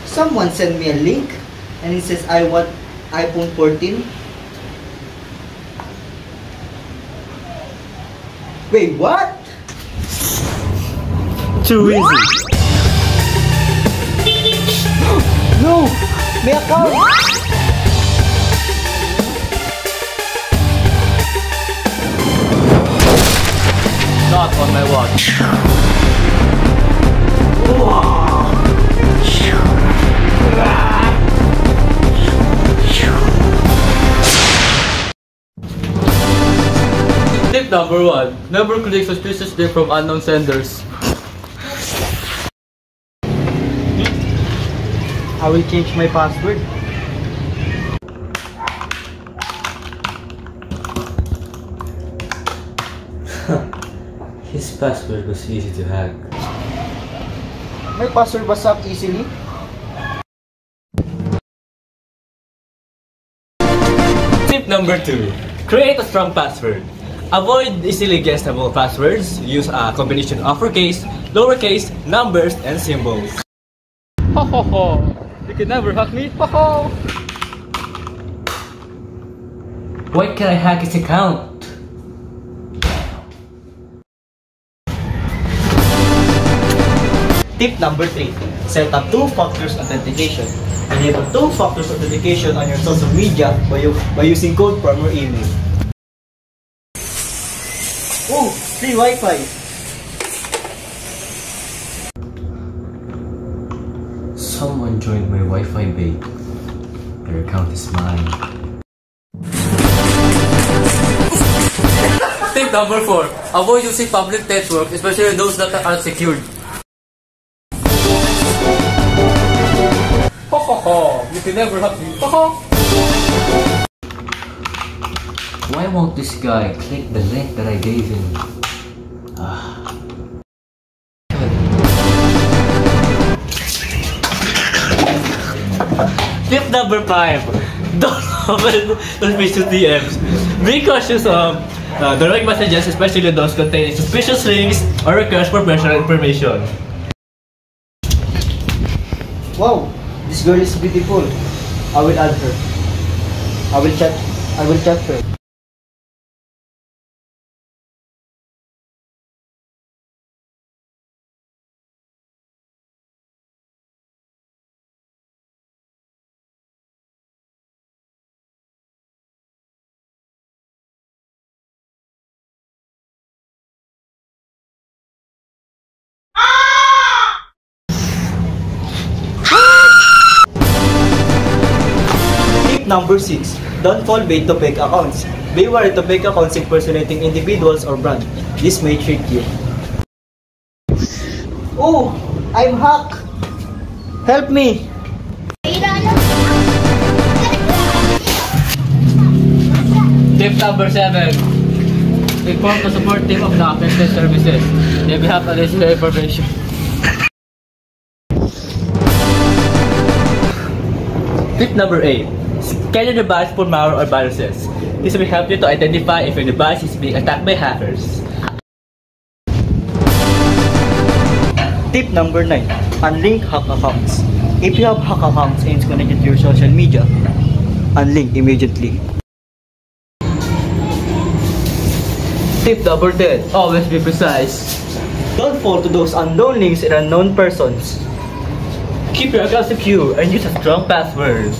Someone sent me a link and it says I want iPhone 14. Wait, what? Too easy. No! May account! Not on my watch. Tip number 1. Never click suspicious link from unknown senders. I will change my password. His password was easy to hack. My password was up easily. Tip number 2. Create a strong password. Avoid easily guessable passwords. Use a combination of uppercase, lowercase, numbers, and symbols. Ho ho ho! You can never hack me. Ho ho! Why can I hack his account? Tip number 3. Set up 2-factor authentication. Enable 2-factor authentication on your social media by using code from your email. Oh, free Wi-Fi! Someone joined my Wi-Fi bait. Their account is mine. Tip number 4. Avoid using public networks, especially those that are unsecured. Ho ho ho! You can never hack me. Ho ho! Why won't this guy click the link that I gave him? Tip number 5. Don't open suspicious DMs. Be cautious of direct messages, especially those containing suspicious links or requests for personal information. Wow, this girl is beautiful. I will add her. I will chat her. Tip number 6. Don't fall bait to fake accounts. Be wary to fake accounts impersonating individuals or brand. This may trick you. Oh, I'm hacked. Help me. Tip number 7. Inform the support team of the affected services. They will have additional information. Tip number 8. Scan your device for malware or viruses. This will help you to identify if your device is being attacked by hackers. Tip number 9. Unlink hack accounts. If you have hack accounts and it's connected to your social media, unlink immediately. Tip number 10. Always be precise. Don't fall to those unknown links and unknown persons. Keep your account secure and use a strong password.